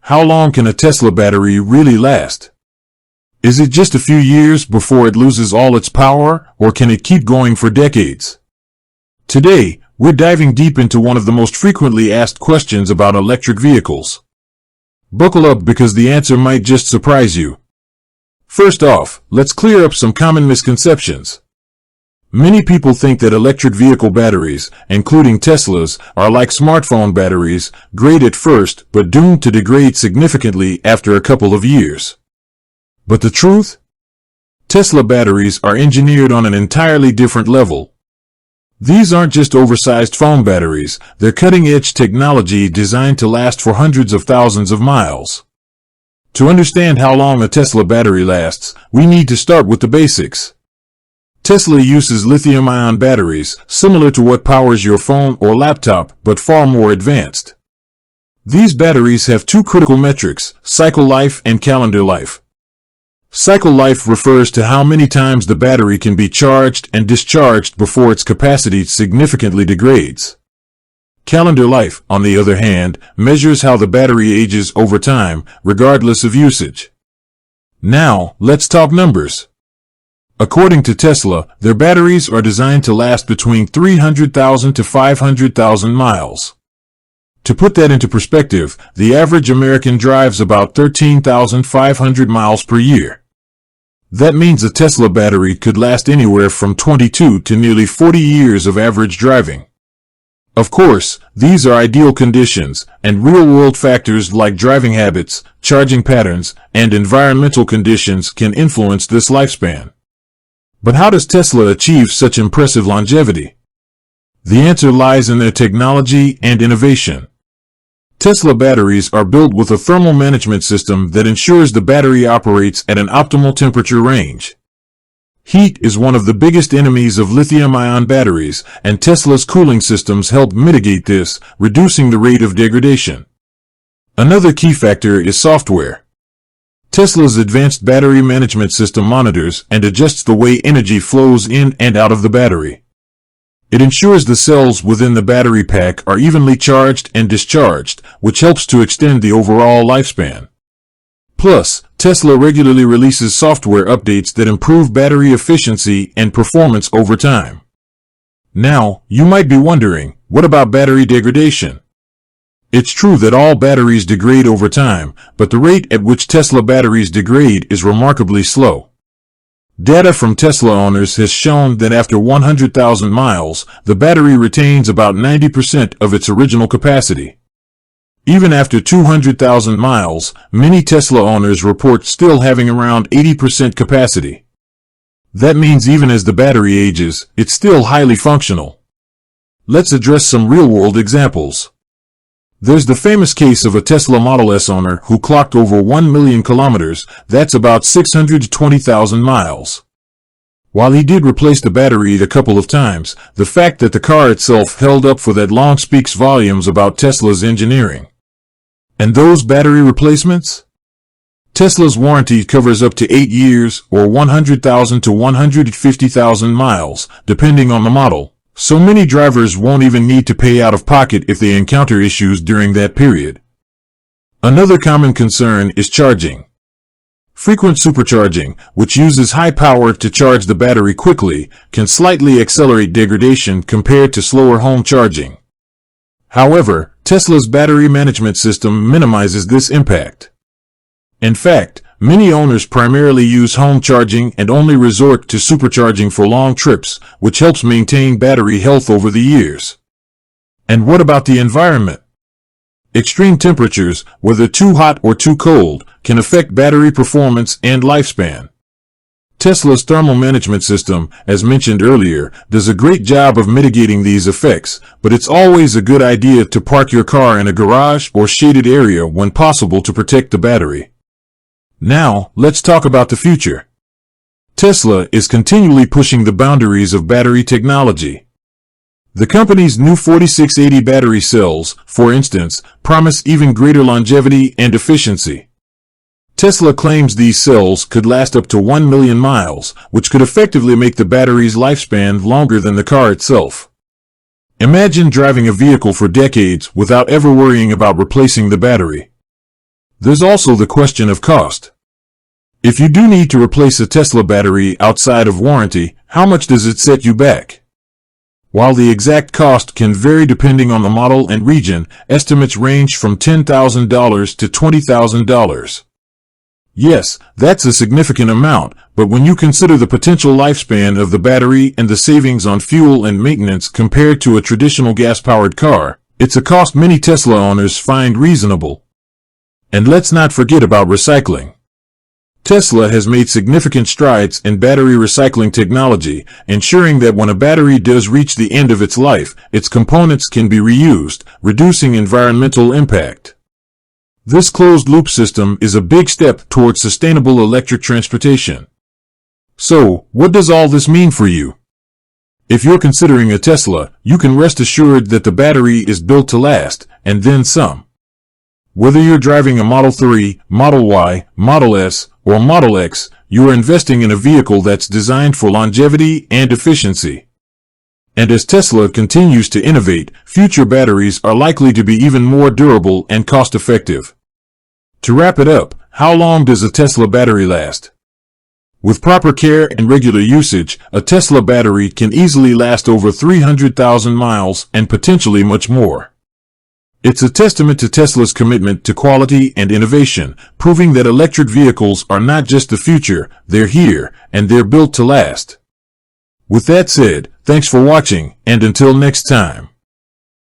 how long can a Tesla battery really last? Is it just a few years before it loses all its power, or can it keep going for decades? Today, we're diving deep into one of the most frequently asked questions about electric vehicles. Buckle up because the answer might just surprise you. First off, let's clear up some common misconceptions. Many people think that electric vehicle batteries, including Teslas, are like smartphone batteries, great at first, but doomed to degrade significantly after a couple of years. But the truth? Tesla batteries are engineered on an entirely different level. These aren't just oversized phone batteries, they're cutting-edge technology designed to last for hundreds of thousands of miles. To understand how long a Tesla battery lasts, we need to start with the basics. Tesla uses lithium-ion batteries, similar to what powers your phone or laptop, but far more advanced. These batteries have two critical metrics, cycle life and calendar life. Cycle life refers to how many times the battery can be charged and discharged before its capacity significantly degrades. Calendar life, on the other hand, measures how the battery ages over time, regardless of usage. Now, let's talk numbers. According to Tesla, their batteries are designed to last between 300,000 to 500,000 miles. To put that into perspective, the average American drives about 13,500 miles per year. That means a Tesla battery could last anywhere from 22 to nearly 40 years of average driving. Of course, these are ideal conditions, and real-world factors like driving habits, charging patterns, and environmental conditions can influence this lifespan. But how does Tesla achieve such impressive longevity? The answer lies in their technology and innovation. Tesla batteries are built with a thermal management system that ensures the battery operates at an optimal temperature range. Heat is one of the biggest enemies of lithium-ion batteries, and Tesla's cooling systems help mitigate this, reducing the rate of degradation. Another key factor is software. Tesla's advanced battery management system monitors and adjusts the way energy flows in and out of the battery. It ensures the cells within the battery pack are evenly charged and discharged, which helps to extend the overall lifespan. Plus, Tesla regularly releases software updates that improve battery efficiency and performance over time. Now, you might be wondering, what about battery degradation? It's true that all batteries degrade over time, but the rate at which Tesla batteries degrade is remarkably slow. Data from Tesla owners has shown that after 100,000 miles, the battery retains about 90% of its original capacity. Even after 200,000 miles, many Tesla owners report still having around 80% capacity. That means even as the battery ages, it's still highly functional. Let's address some real-world examples. There's the famous case of a Tesla Model S owner who clocked over 1 million kilometers, that's about 620,000 miles. While he did replace the battery a couple of times, the fact that the car itself held up for that long speaks volumes about Tesla's engineering. And those battery replacements? Tesla's warranty covers up to 8 years or 100,000 to 150,000 miles, depending on the model. So many drivers won't even need to pay out of pocket if they encounter issues during that period. Another common concern is charging. Frequent supercharging, which uses high power to charge the battery quickly, can slightly accelerate degradation compared to slower home charging. However, Tesla's battery management system minimizes this impact. In fact, many owners primarily use home charging and only resort to supercharging for long trips, which helps maintain battery health over the years. And what about the environment? Extreme temperatures, whether too hot or too cold, can affect battery performance and lifespan. Tesla's thermal management system, as mentioned earlier, does a great job of mitigating these effects, but it's always a good idea to park your car in a garage or shaded area when possible to protect the battery. Now, let's talk about the future. Tesla is continually pushing the boundaries of battery technology. The company's new 4680 battery cells, for instance, promise even greater longevity and efficiency. Tesla claims these cells could last up to 1 million miles, which could effectively make the battery's lifespan longer than the car itself. Imagine driving a vehicle for decades without ever worrying about replacing the battery. there's also the question of cost. If you do need to replace a Tesla battery outside of warranty, how much does it set you back? While the exact cost can vary depending on the model and region, estimates range from $10,000 to $20,000. Yes, that's a significant amount, but when you consider the potential lifespan of the battery and the savings on fuel and maintenance compared to a traditional gas-powered car, it's a cost many Tesla owners find reasonable. And let's not forget about recycling. Tesla has made significant strides in battery recycling technology, ensuring that when a battery does reach the end of its life, its components can be reused, reducing environmental impact. This closed-loop system is a big step towards sustainable electric transportation. So, what does all this mean for you? If you're considering a Tesla, you can rest assured that the battery is built to last, and then some. Whether you're driving a Model 3, Model Y, Model S, or Model X, you are investing in a vehicle that's designed for longevity and efficiency. And as Tesla continues to innovate, future batteries are likely to be even more durable and cost-effective. To wrap it up, how long does a Tesla battery last? With proper care and regular usage, a Tesla battery can easily last over 300,000 miles and potentially much more. It's a testament to Tesla's commitment to quality and innovation, proving that electric vehicles are not just the future, they're here, and they're built to last. With that said, thanks for watching, and until next time.